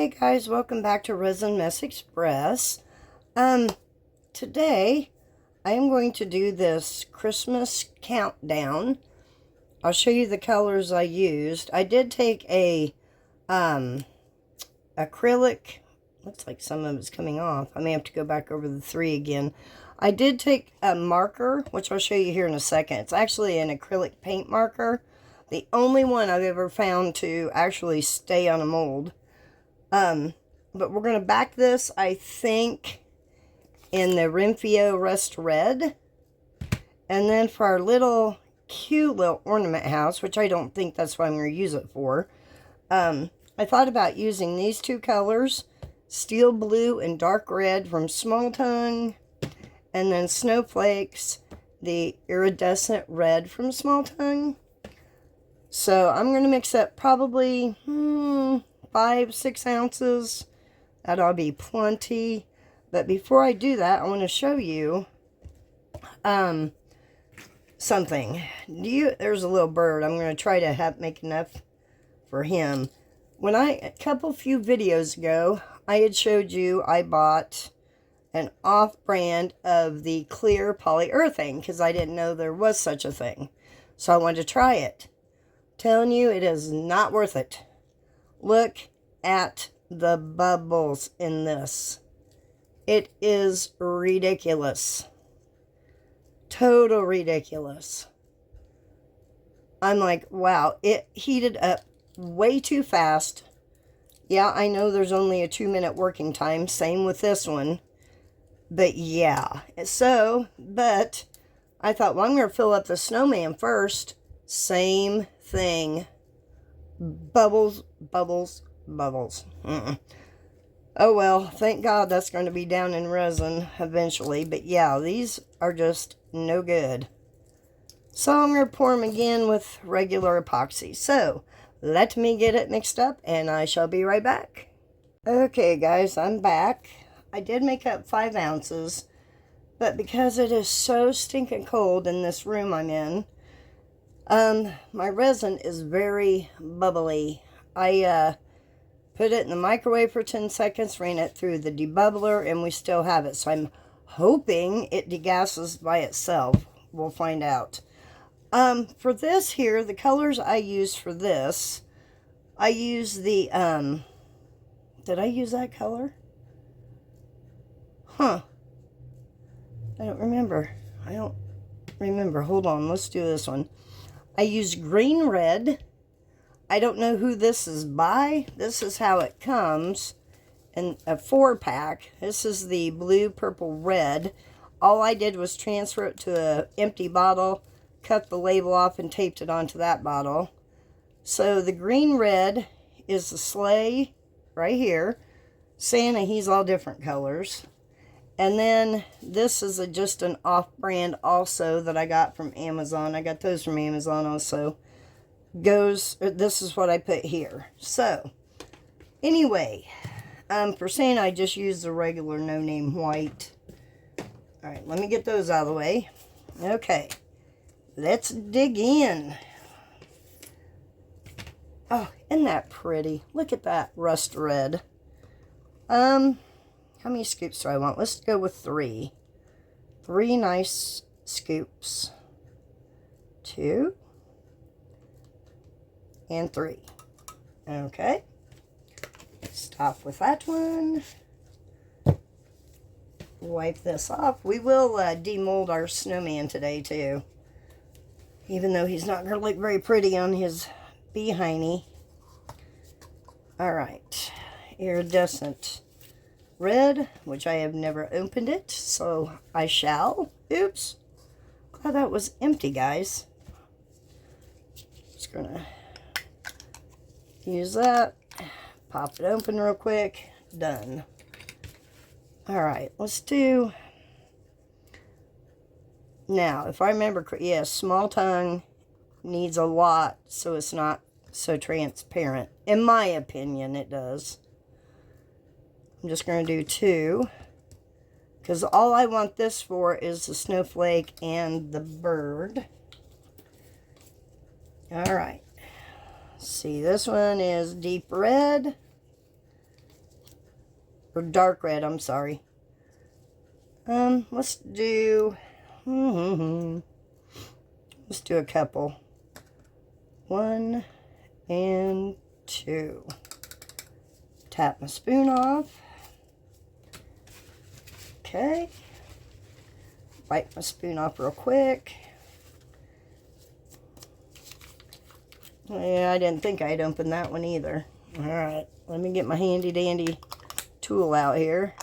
Hey guys, welcome back to Resin Mess Express. Today I am going to do this Christmas countdown. I'll show you the colors I used. I did take a acrylic. Looks like some of it's coming off. I may have to go back over the 3 again. I did take a marker, which I'll show you here in a second. It's actually an acrylic paint marker. The only one I've ever found to actually stay on a mold. But we're going to back this, I think, in the Renfio Rust Red. And then for our little cute little ornament house, which I don't think that's what I'm going to use it for, I thought about using these 2 colors, Steel Blue and Dark Red from Small Tongue, and then Snowflakes, the Iridescent Red from Small Tongue. So I'm going to mix up probably 5-6 ounces. That'll be plenty. But before I do that, I want to show you something. There's a little bird. I'm going to try to make enough for him. When a few videos ago, I had showed you I bought an off-brand of the clear polyurethane because I didn't know there was such a thing. So I wanted to try it. Telling you, it is not worth it. Look at the bubbles in this. It is ridiculous. Total ridiculous. I'm like, wow, it heated up way too fast. Yeah, I know there's only a 2-minute working time. Same with this one. But yeah. But I thought, well, I'm going to fill up the snowman first. Same thing. Bubbles, bubbles, bubbles. Oh well, thank God that's going to be down in resin eventually. But yeah, these are just no good. So I'm going to pour them again with regular epoxy. So let me get it mixed up and I shall be right back. Okay guys, I'm back. I did make up 5 ounces. But because it is so stinking cold in this room I'm in, my resin is very bubbly. I put it in the microwave for 10 seconds, ran it through the debubbler, and we still have it. So I'm hoping it degasses by itself. We'll find out. For this here, the colors I use for this, I use the, did I use that color? Huh. I don't remember. Hold on, let's do this one. I use green red. I don't know who this is by. This is how it comes in a 4-pack. This is the blue, purple, red. All I did was transfer it to an empty bottle, cut the label off, and taped it onto that bottle. So the green red is the sleigh right here. Santa, he's all different colors. And then this is just an off-brand also that I got from Amazon. I got those from Amazon also. This is what I put here. So, anyway, for Santa, I just used the regular no-name white. Alright, let me get those out of the way. Okay, let's dig in. Oh, isn't that pretty? Look at that rust red. How many scoops do I want? Let's go with 3. 3 nice scoops. 2. And 3. Okay. Stop with that one. Wipe this off. We will demold our snowman today too. Even though he's not going to look very pretty on his behiney. Alright. Iridescent red, which I have never opened it, so I shall. Oops. Glad that was empty, guys. Just gonna use that. Pop it open real quick. Done. Alright, let's do... Now, if I remember, yes, Small Tongue needs a lot, so it's not so transparent. In my opinion, it does. I'm just going to do 2. Because all I want this for is the snowflake and the bird. Alright. See, this one is deep red. Or dark red, I'm sorry. Let's do... let's do a couple. 1 and 2. Tap my spoon off. Okay. Wipe my spoon off real quick. Yeah, I didn't think I'd open that one either. Alright, let me get my handy dandy tool out here.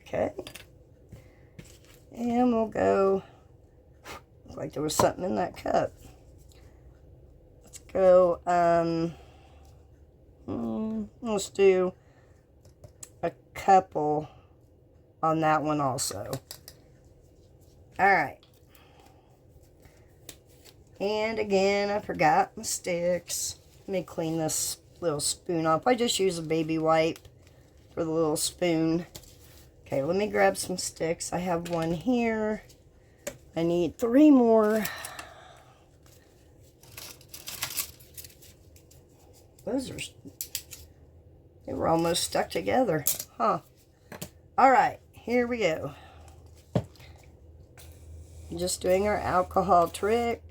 Okay. And we'll go, looks like there was something in that cup. Let's go, let's do a couple on that one also. Alright. And again, I forgot my sticks. Let me clean this little spoon off. I just use a baby wipe for the little spoon. Okay, let me grab some sticks. I have one here. I need 3 more. They were almost stuck together. Huh. Alright, here we go. Just doing our alcohol trick.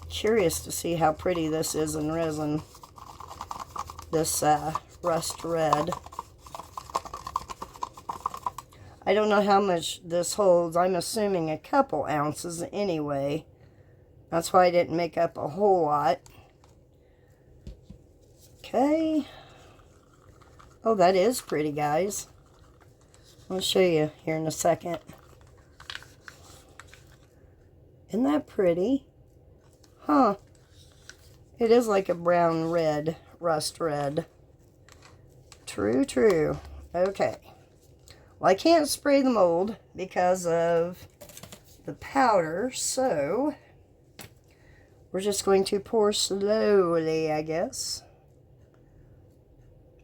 Curious to see how pretty this is in resin. This rust red. I don't know how much this holds. I'm assuming a couple ounces anyway. That's why I didn't make up a whole lot. Okay. Oh, that is pretty, guys. I'll show you here in a second. Isn't that pretty? Huh. It is like a brown red, rust red. True, true. Okay. Well, I can't spray the mold because of the powder, so we're just going to pour slowly, I guess.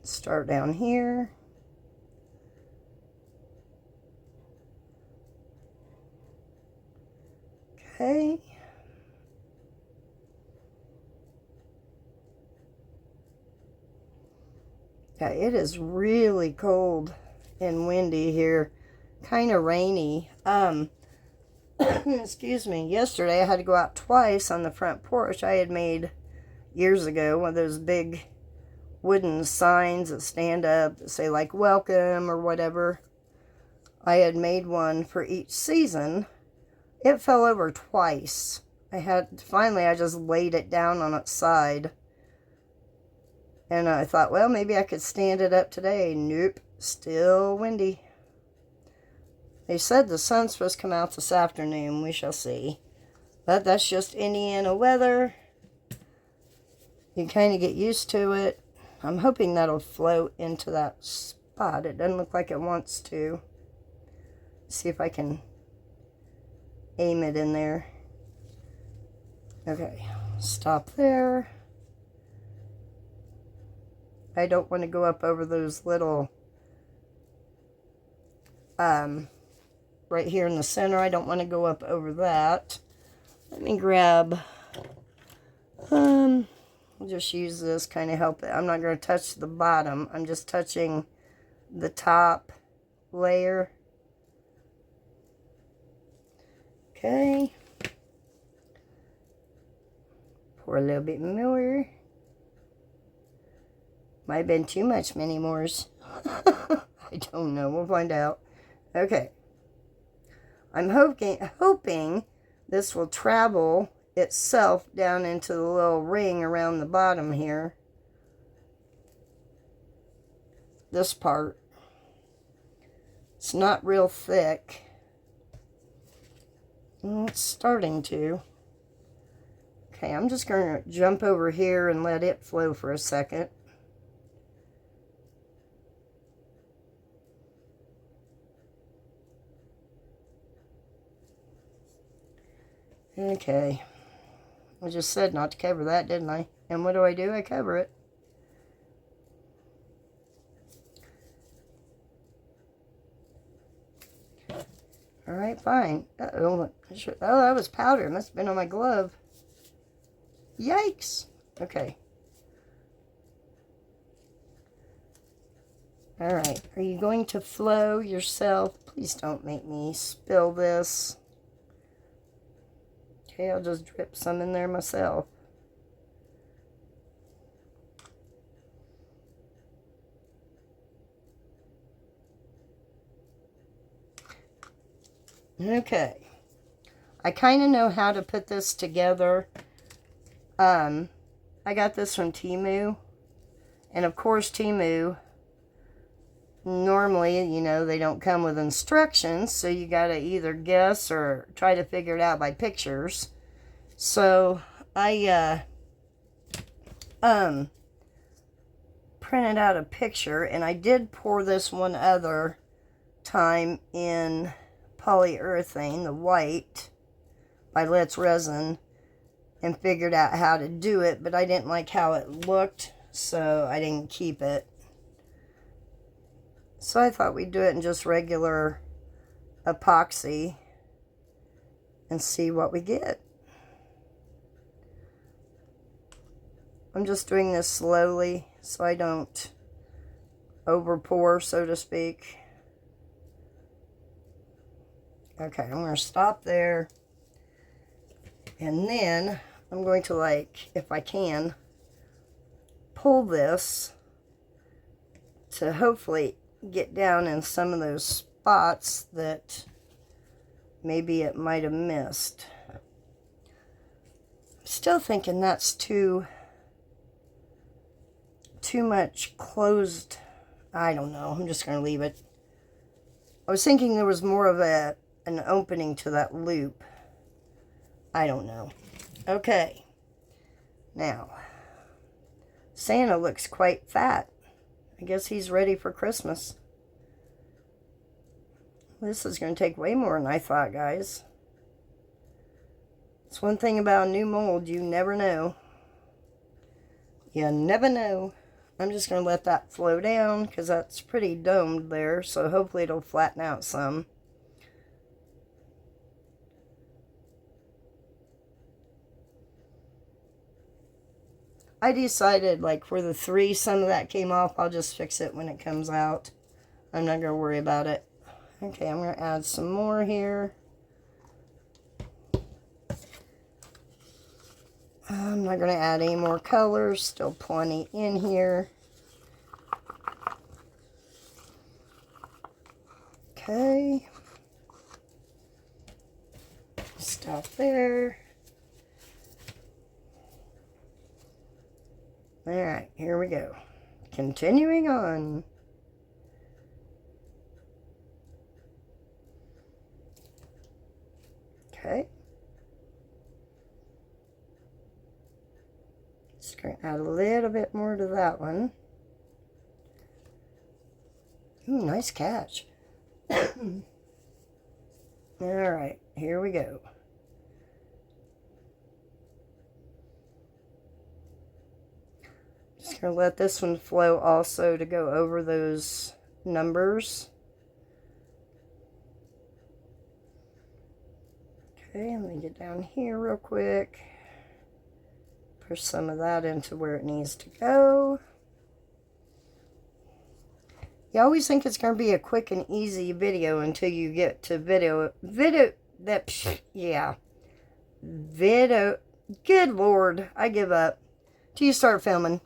Start down here. Okay. Yeah, it is really cold and windy here. Kind of rainy. Excuse me. Yesterday I had to go out twice on the front porch. I had made years ago one of those big wooden signs that stand up that say like welcome or whatever. I had made one for each season. It fell over twice. Finally I just laid it down on its side. And I thought, well, maybe I could stand it up today. Nope. Still windy. They said the sun's supposed to come out this afternoon. We shall see. But that's just Indiana weather. You kind of get used to it. I'm hoping that'll float into that spot. It doesn't look like it wants to. See if I can aim it in there. Okay. Stop there. I don't want to go up over those little, right here in the center. I don't want to go up over that. Let me grab, I'll just use this, kind of help it. I'm not going to touch the bottom. I'm just touching the top layer. Okay. Pour a little bit more. Might have been too much mini mores. I don't know. We'll find out. Okay. I'm hoping this will travel itself down into the little ring around the bottom here. This part. It's not real thick. It's starting to. Okay, I'm just going to jump over here and let it flow for a second. Okay, I just said not to cover that, didn't I? And what do? I cover it. Alright, fine. Uh-oh. Oh, that was powder. It must have been on my glove. Yikes. Okay. Alright, are you going to flow yourself? Please don't make me spill this. Okay, I'll just drip some in there myself. Okay. I kind of know how to put this together. I got this from Temu. And of course, Temu, normally, you know, they don't come with instructions. So you got to either guess or try to figure it out by pictures. So I printed out a picture. And I did pour this one other time in polyurethane, the white, by Let's Resin, and figured out how to do it, but I didn't like how it looked, so I didn't keep it. So I thought we'd do it in just regular epoxy and see what we get. I'm just doing this slowly so I don't over pour, so to speak. Okay, I'm going to stop there. And then I'm going to, like, if I can, pull this to hopefully get down in some of those spots that maybe it might have missed. I'm still thinking that's too much closed. I don't know. I'm just going to leave it. I was thinking there was more of an opening to that loop. I don't know. Okay. Now, Santa looks quite fat. I guess he's ready for Christmas. This is going to take way more than I thought, guys. It's one thing about a new mold, you never know. You never know. I'm just going to let that flow down because that's pretty domed there, so hopefully it'll flatten out some. I decided, like, for the 3, some of that came off. I'll just fix it when it comes out. I'm not going to worry about it. Okay, I'm going to add some more here. I'm not going to add any more colors. Still plenty in here. Okay. Stop there. Alright, here we go. Continuing on. Okay. Just going to add a little bit more to that one. Ooh, nice catch. Alright, here we go. Just going to let this one flow also to go over those numbers. Okay, let me get down here real quick. Push some of that into where it needs to go. You always think it's going to be a quick and easy video until you get to video, good Lord, I give up. Till you start filming.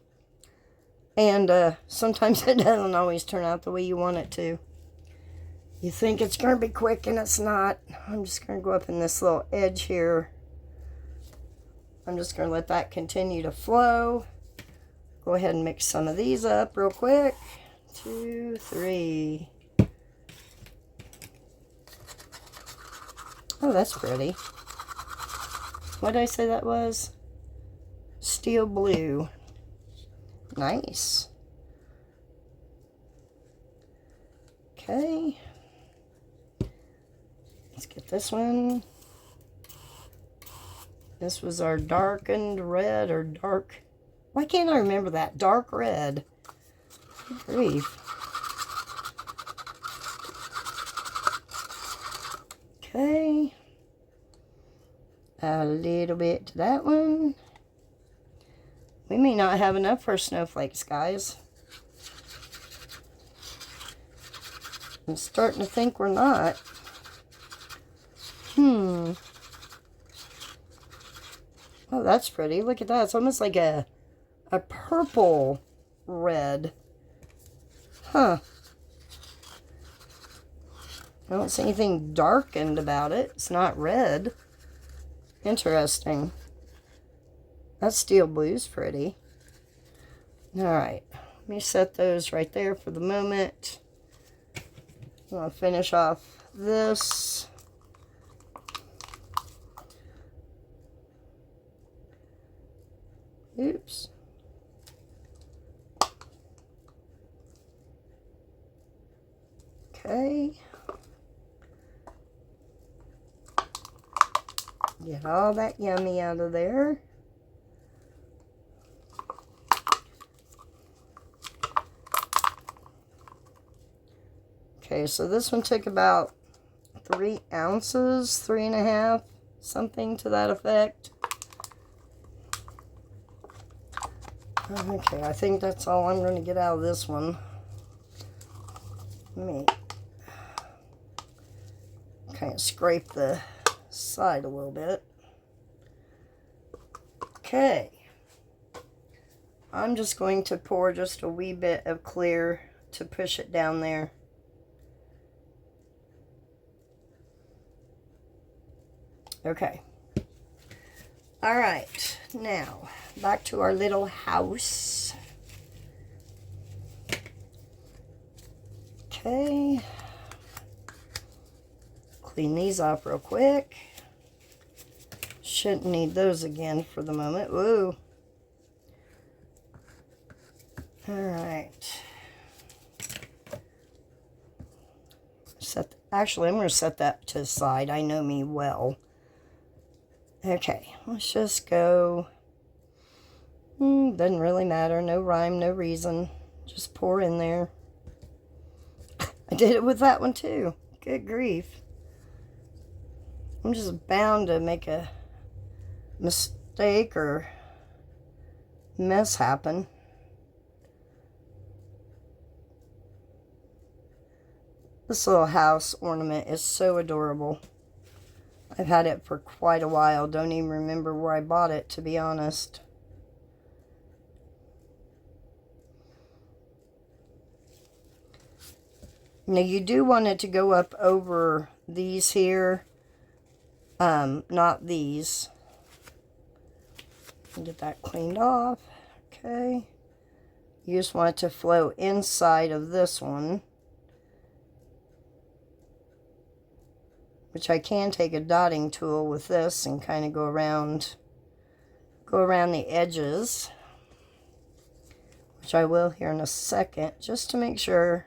And sometimes it doesn't always turn out the way you want it to. You think it's going to be quick and it's not. I'm just going to go up in this little edge here. I'm just going to let that continue to flow. Go ahead and mix some of these up real quick. 2, 3. Oh, that's pretty. What did I say that was? Steel blue. Nice. Okay. Let's get this one. This was our darkened red or dark. Why can't I remember that? Dark red. Good grief. Okay. Add a little bit to that one. We may not have enough for snowflakes, guys. I'm starting to think we're not. Oh, that's pretty. Look at that. It's almost like a purple red. Huh. I don't see anything darkened about it. It's not red. Interesting. That steel blue's pretty. Alright. Let me set those right there for the moment. I'm going to finish off this. Oops. Okay. Get all that yummy out of there. Okay, so this one took about 3 ounces, 3.5, something to that effect. Okay, I think that's all I'm going to get out of this one. Let me kind of scrape the side a little bit. Okay. I'm just going to pour just a wee bit of clear to push it down there. Okay. All right. Now, back to our little house. Okay. Clean these off real quick. Shouldn't need those again for the moment. Woo. All right. Actually, I'm going to set that to the side. I know me well. Okay, let's just go. Doesn't really matter. No rhyme, no reason. Just pour in there. I did it with that one too. Good grief. I'm just bound to make a mistake or mess happen. This little house ornament is so adorable. I've had it for quite a while. Don't even remember where I bought it, to be honest. Now, you do want it to go up over these here. Not these. Get that cleaned off. Okay. You just want it to flow inside of this one. Which I can take a dotting tool with this and kind of go around the edges, which I will here in a second, just to make sure.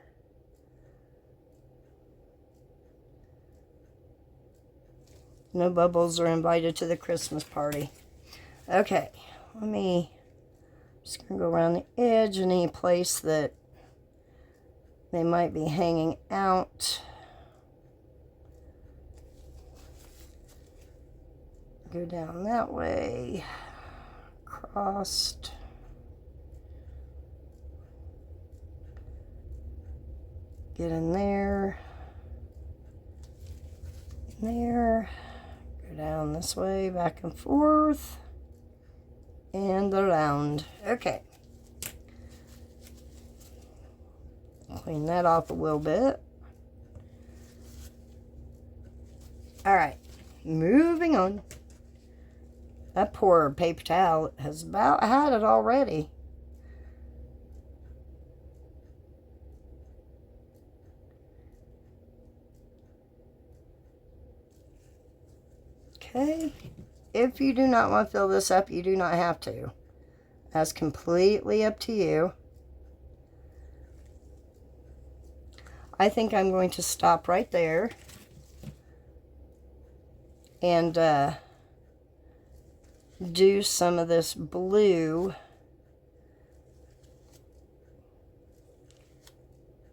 No bubbles are invited to the Christmas party. Okay, just gonna go around the edge and any place that they might be hanging out. Go down that way, crossed, get in there, go down this way, back and forth, and around. Okay. Clean that off a little bit. All right, moving on. That poor paper towel has about had it already. Okay. If you do not want to fill this up, you do not have to. That's completely up to you. I think I'm going to stop right there. And do some of this blue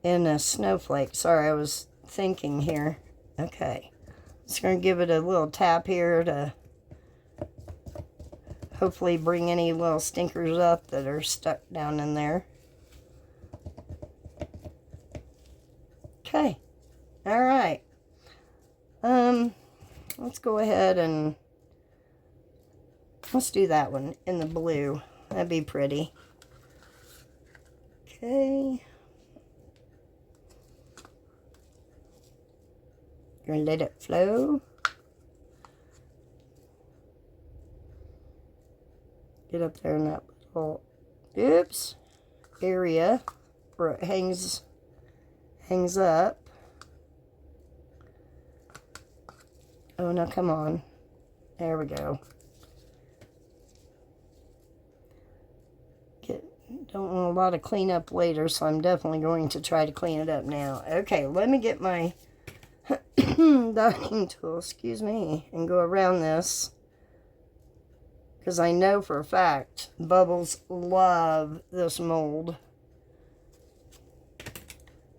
in a snowflake. Sorry, I was thinking here. Okay. Just going to give it a little tap here to hopefully bring any little stinkers up that are stuck down in there. Okay. All right. Let's go ahead and let's do that one in the blue. That'd be pretty. Okay. Gonna let it flow. Get up there in that little, area where it hangs up. Oh, now come on. There we go. Don't want a lot of cleanup later, so I'm definitely going to try to clean it up now. Okay, let me get my dotting tool, excuse me, and go around this. Because I know for a fact Bubbles love this mold.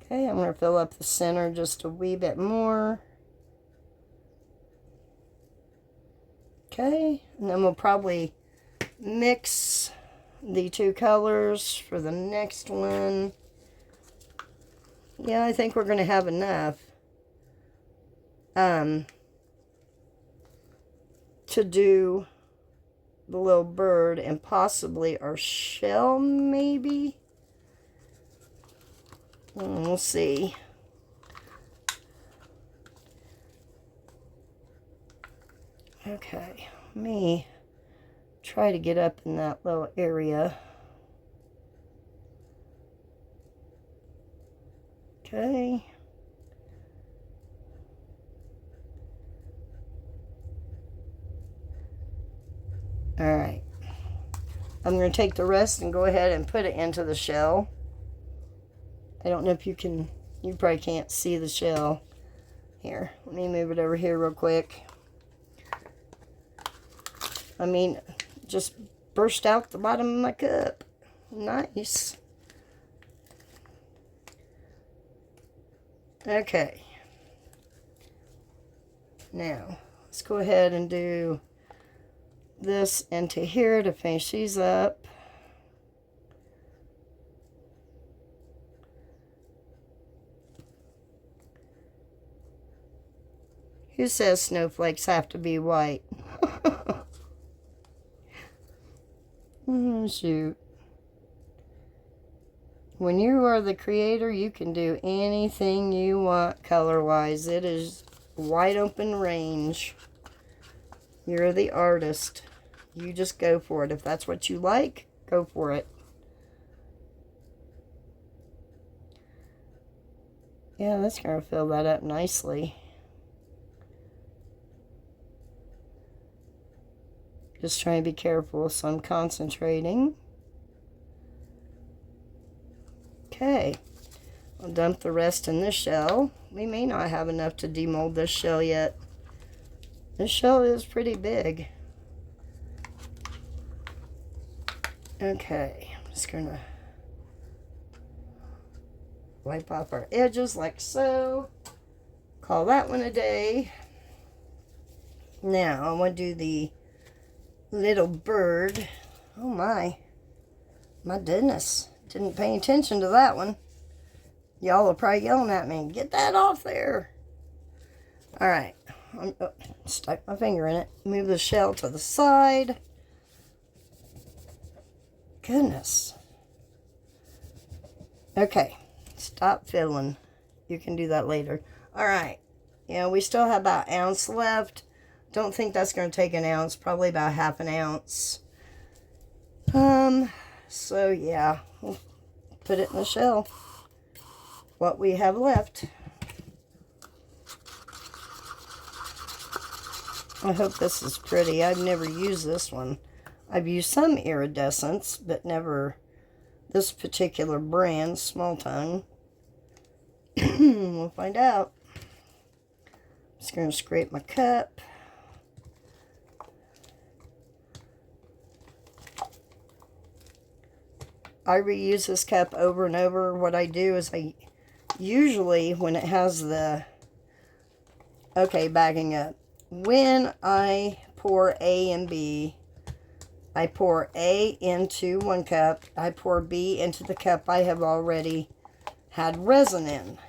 Okay, I'm going to fill up the center just a wee bit more. Okay, and then we'll probably mix the two colors for the next one. Yeah, I think we're going to have enough to do the little bird and possibly our shell, maybe. We'll see. Okay, let me try to get up in that little area. Okay. Alright. I'm going to take the rest and go ahead and put it into the shell. I don't know if you can, you probably can't see the shell. Here, let me move it over here real quick. I mean, just burst out the bottom of my cup. Nice. Okay. Now, let's go ahead and do this into here to finish these up. Who says snowflakes have to be white? Oh, shoot. When you are the creator, you can do anything you want color-wise. It is wide open range. You're the artist. You just go for it. If that's what you like, go for it. Yeah, that's going to fill that up nicely. Just trying to be careful, so I'm concentrating. Okay, I'll dump the rest in this shell. We may not have enough to demold this shell yet. This shell is pretty big. Okay, I'm just gonna wipe off our edges like so. Call that one a day. Now, I want to do the little bird. Oh my goodness, didn't pay attention to that one. Y'all are probably yelling at me, get that off there. All right, stuck my finger in it. Move the shell to the side. Goodness. Okay, stop fiddling. You can do that later. All right, yeah, we still have about an ounce left. Don't think that's going to take an ounce, probably about half an ounce. So yeah, we'll put it in the shell. What we have left. I hope this is pretty. I've never used this one. I've used some iridescence, but never this particular brand, Small Tongue. We'll find out. Just going to scrape my cup. I reuse this cup over and over. What I do is I usually, when it has the, okay, backing up. When I pour A and B, I pour A into 1 cup. I pour B into the cup I have already had resin in.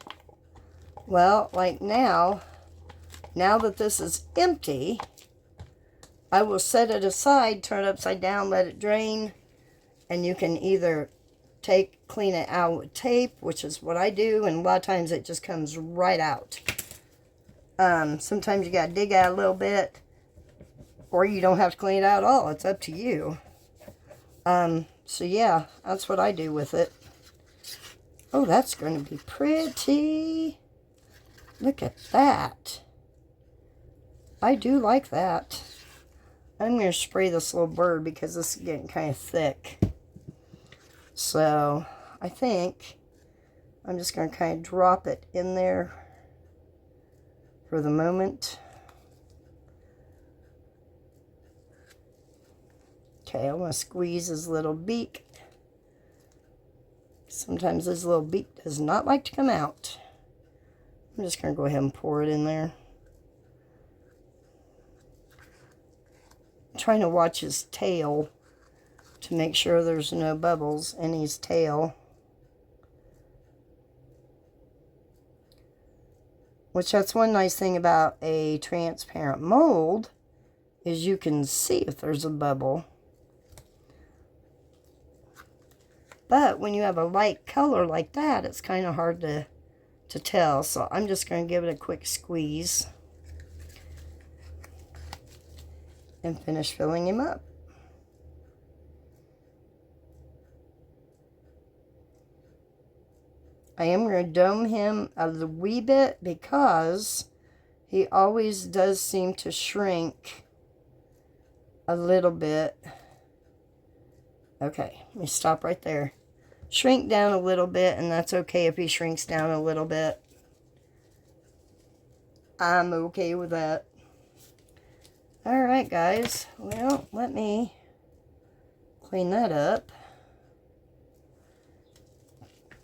Well, like now that this is empty, I will set it aside, turn it upside down, let it drain, and you can either clean it out with tape, which is what I do, and a lot of times it just comes right out. Sometimes you gotta dig out a little bit, or you don't have to clean it out at all. It's up to you. So yeah, that's what I do with it. Oh, that's going to be pretty. Look at that. I do like that. I'm going to spray this little bird because this is getting kind of thick. So I think I'm just going to kind of drop it in there for the moment. Okay, I'm going to squeeze his little beak. Sometimes his little beak does not like to come out. I'm just going to go ahead and pour it in there. I'm trying to watch his tail to make sure there's no bubbles in his tail. Which that's one nice thing about a transparent mold, is you can see if there's a bubble. But when you have a light color like that, it's kind of hard to tell. So I'm just going to give it a quick squeeze and finish filling him up. I am going to dome him a wee bit because he always does seem to shrink a little bit. Okay, let me stop right there. Shrink down a little bit, and that's okay if he shrinks down a little bit. I'm okay with that. Alright, guys. Well, let me clean that up.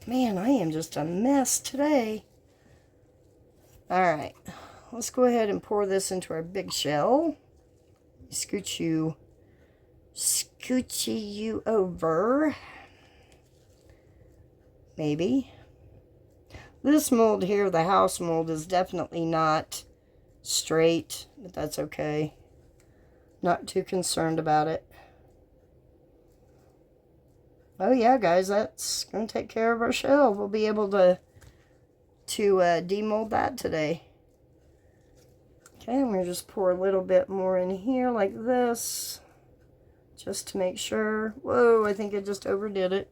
Man, I am just a mess today. Alright, let's go ahead and pour this into our big shell. Scoochie you over. Maybe. This mold here, the house mold, is definitely not straight, but that's okay. Not too concerned about it. Oh yeah, guys, that's going to take care of our shell. We'll be able to demold that today. Okay, I'm going to just pour a little bit more in here like this, just to make sure. Whoa, I think I just overdid it.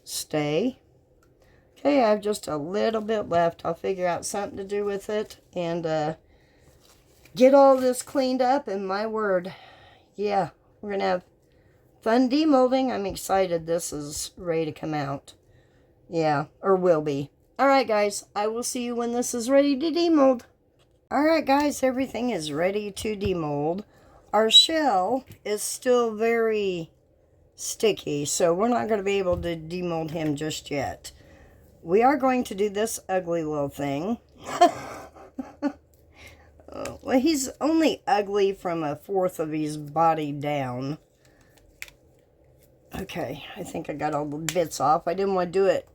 Stay. Okay, I have just a little bit left. I'll figure out something to do with it and get all this cleaned up. And my word, yeah, we're going to have fun demolding. I'm excited this is ready to come out. Yeah, or will be. Alright, guys, I will see you when this is ready to demold. Alright, guys, everything is ready to demold. Our shell is still very sticky, so we're not going to be able to demold him just yet. We are going to do this ugly little thing. Well, he's only ugly from 1/4 of his body down. Okay, I think I got all the bits off. I didn't want to do it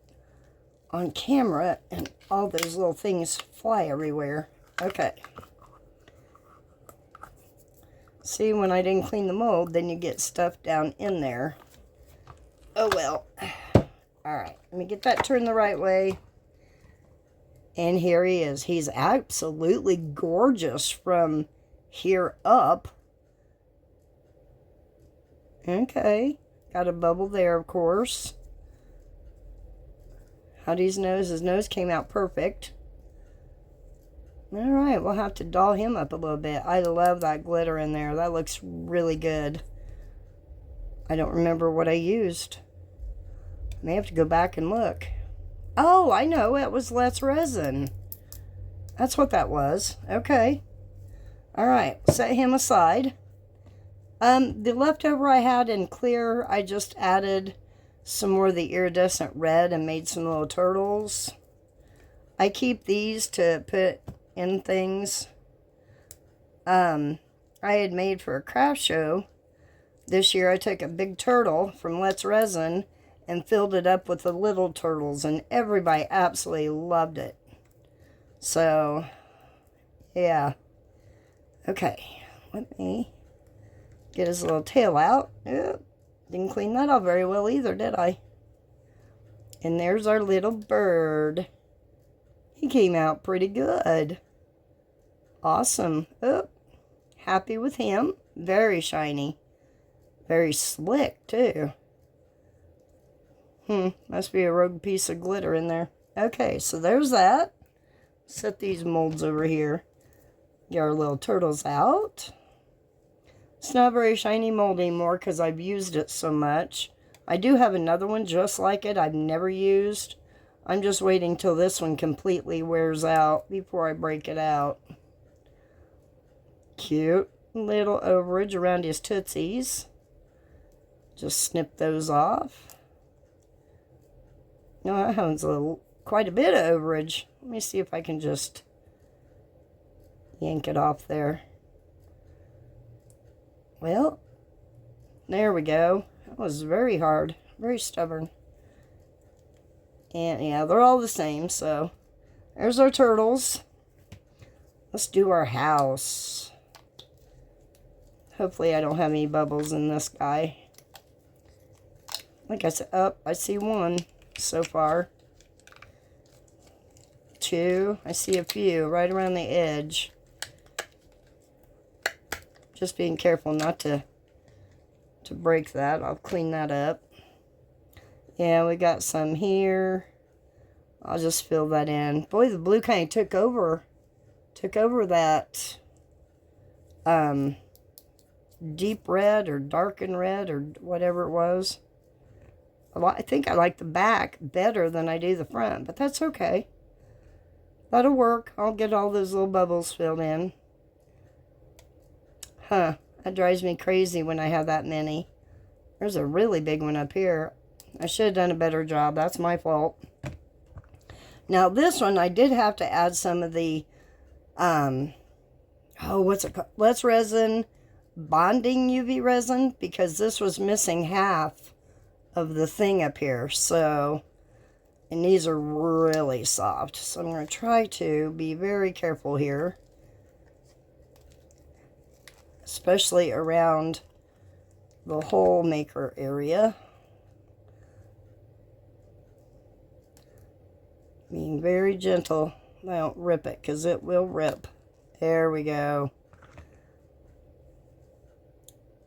on camera and all those little things fly everywhere. Okay. See, when I didn't clean the mold, then you get stuff down in there. Oh well. Alright, let me get that turned the right way. And here he is. He's absolutely gorgeous from here up. Okay. Got a bubble there, of course. How'd his nose? His nose came out perfect. Alright, we'll have to doll him up a little bit. I love that glitter in there. That looks really good. I don't remember what I used. May have to go back and look. Oh, I know. It was less resin. That's what that was. Okay. Alright, set him aside. The leftover I had in clear, I just added some more of the iridescent red and made some little turtles. I keep these to put in things. I had made for a craft show This year I took a big turtle from Let's Resin and filled it up with the little turtles, and everybody absolutely loved it. So, yeah. Okay, let me get his little tail out. Didn't clean that off very well either, did I? And there's our little bird. He came out pretty good. Awesome. Oh, happy with him. Very shiny. Very slick, too. Must be a rogue piece of glitter in there. Okay, so there's that. Set these molds over here. Get our little turtles out. It's not very shiny mold anymore because I've used it so much. I do have another one just like it I've never used. I'm just waiting till this one completely wears out before I break it out. Cute little overage around his tootsies. Just snip those off. No, that has quite a bit of overage. Let me see if I can just yank it off there. Well, there we go. That was very hard, very stubborn. And yeah, they're all the same, so there's our turtles. Let's do our house. Hopefully I don't have any bubbles in this guy. Like I said, I see one so far. Two, I see a few right around the edge. Just being careful not to break that. I'll clean that up. Yeah, we got some here. I'll just fill that in. Boy, the blue kind of took over that deep red or darkened red or whatever it was. I think I like the back better than I do the front, but that's okay. That'll work. I'll get all those little bubbles filled in. Huh, that drives me crazy when I have that many. There's a really big one up here. I should have done a better job. That's my fault. Now this one, I did have to add some of the, what's it called? Let's Resin bonding UV resin, because this was missing half of the thing up here. So, and these are really soft. So I'm going to try to be very careful here. Especially around the hole maker area. Being very gentle. I don't rip it because it will rip. There we go.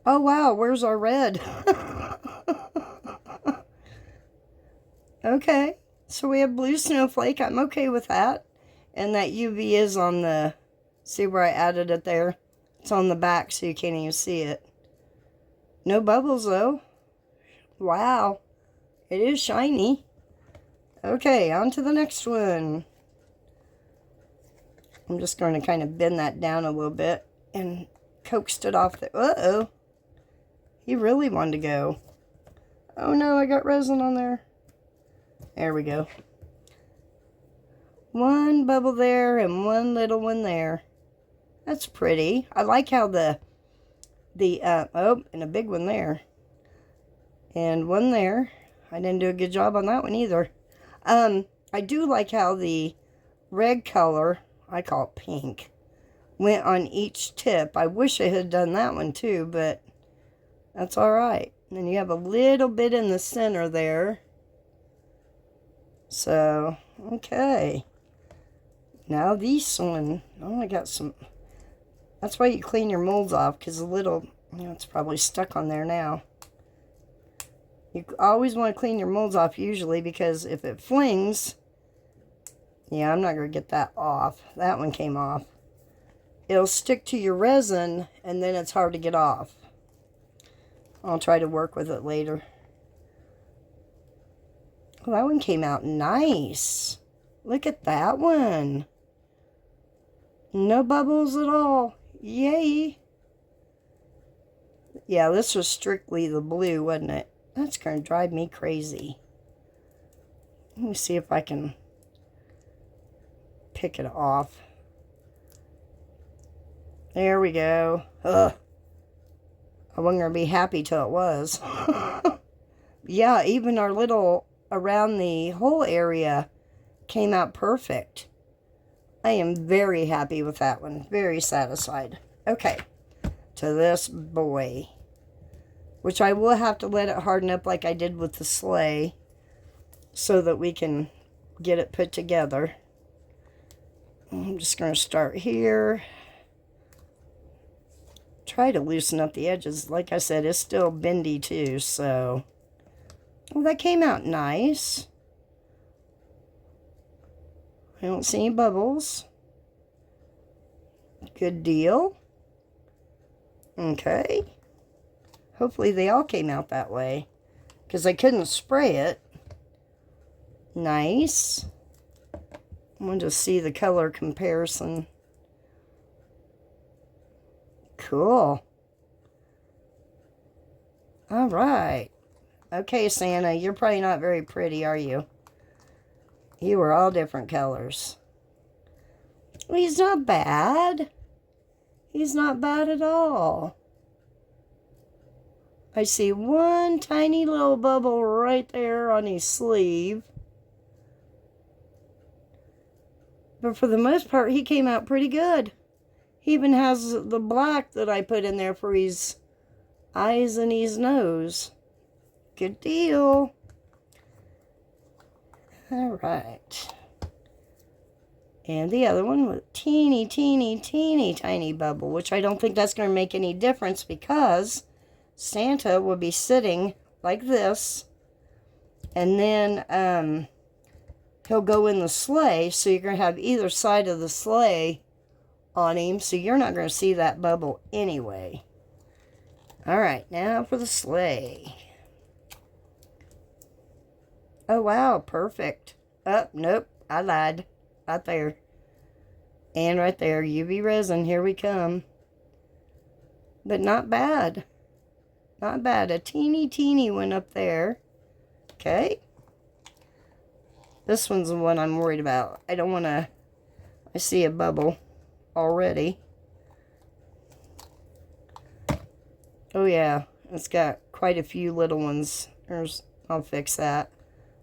Oh wow, where's our red? Okay, so we have blue snowflake. I'm okay with that. And that UV is on the, see where I added it there? It's on the back so you can't even see it. No bubbles though. Wow. It is shiny. Okay, on to the next one. I'm just going to kind of bend that down a little bit and coaxed it off there. Uh-oh. He really wanted to go. Oh no, I got resin on there. There we go. One bubble there and one little one there. That's pretty. I like how and a big one there. And one there. I didn't do a good job on that one either. I do like how the red color, I call it pink, went on each tip. I wish I had done that one too, but that's alright. And then you have a little bit in the center there. So, okay. Now this one. Oh, I got some. That's why you clean your molds off, because the little, it's probably stuck on there now. You always want to clean your molds off usually, because if it flings, yeah, I'm not going to get that off. That one came off. It'll stick to your resin, and then it's hard to get off. I'll try to work with it later. Oh, that one came out nice. Look at that one. No bubbles at all. Yay. Yeah, this was strictly the blue, wasn't it? That's going to drive me crazy. Let me see if I can pick it off. There we go. Ugh. I wasn't going to be happy till it was. Yeah, even our little around the whole area came out perfect. I am very happy with that one. Very satisfied. Okay, to this boy, which I will have to let it harden up like I did with the sleigh so that we can get it put together. I'm just going to start here. Try to loosen up the edges. Like I said, it's still bendy too, so... Oh, that came out nice. I don't see any bubbles. Good deal. Okay. Hopefully they all came out that way, because I couldn't spray it. Nice. I want to see the color comparison. Cool. All right. Okay, Santa, you're probably not very pretty, are you? You were all different colors. Well, he's not bad. He's not bad at all. I see one tiny little bubble right there on his sleeve. But for the most part, he came out pretty good. He even has the black that I put in there for his eyes and his nose. Good deal. All right. And the other one with teeny tiny bubble, which I don't think that's going to make any difference because Santa will be sitting like this. And then he'll go in the sleigh, so you're going to have either side of the sleigh on him, so you're not going to see that bubble anyway. All right, now for the sleigh. Oh, wow, perfect. Oh, nope, I lied. Right there. And right there, UV resin, here we come. But not bad. Not bad. A teeny one up there. Okay. This one's the one I'm worried about. I don't want to... I see a bubble already. Oh, yeah. It's got quite a few little ones. I'll fix that.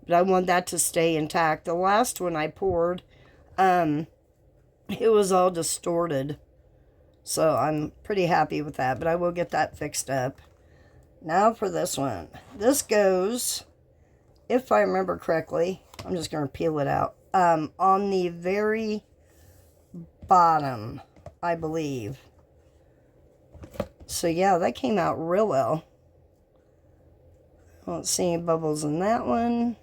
But I want that to stay intact. The last one I poured, it was all distorted. So I'm pretty happy with that. But I will get that fixed up. Now for this one. This goes, if I remember correctly, I'm just going to peel it out, on the very bottom, I believe. So yeah, that came out real well. I don't see any bubbles in that one.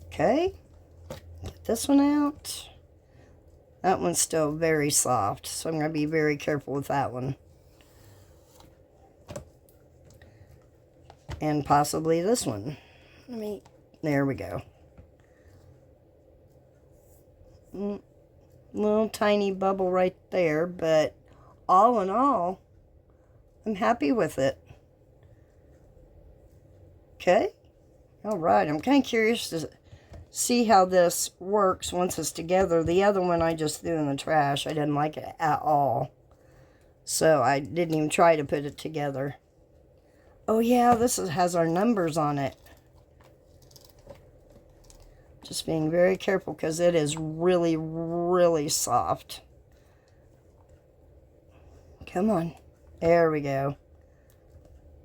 Okay, get this one out. That one's still very soft, so I'm going to be very careful with that one. And possibly this one. There we go. Little tiny bubble right there, but all in all, I'm happy with it. Okay. All right, I'm kind of curious to see how this works once it's together. The other one I just threw in the trash. I didn't like it at all. So I didn't even try to put it together. Oh yeah, has our numbers on it. Just being very careful because it is really soft. Come on. There we go.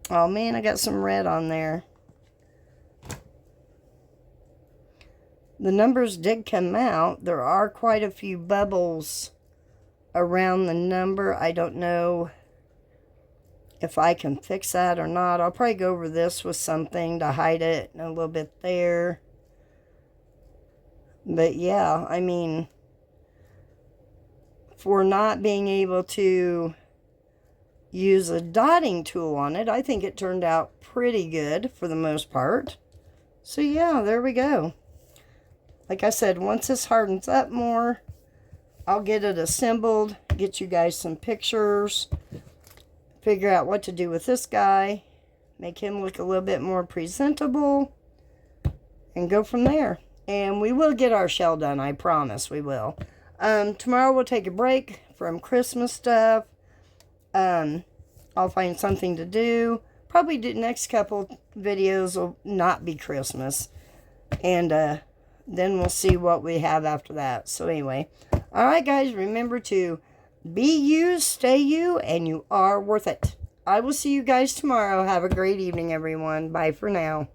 Oh man, I got some red on there. The numbers did come out. There are quite a few bubbles around the number. I don't know if I can fix that or not. I'll probably go over this with something to hide it and a little bit there. But yeah, I mean, for not being able to use a dotting tool on it, I think it turned out pretty good for the most part. So yeah, there we go. Like I said, once this hardens up more, I'll get it assembled, get you guys some pictures, figure out what to do with this guy, make him look a little bit more presentable, and go from there. And we will get our shell done, I promise we will. Tomorrow we'll take a break from Christmas stuff. I'll find something to do. Probably the next couple videos will not be Christmas. And then we'll see what we have after that. So anyway, all right, guys, remember to be you, stay you, and you are worth it. I will see you guys tomorrow. Have a great evening, everyone. Bye for now.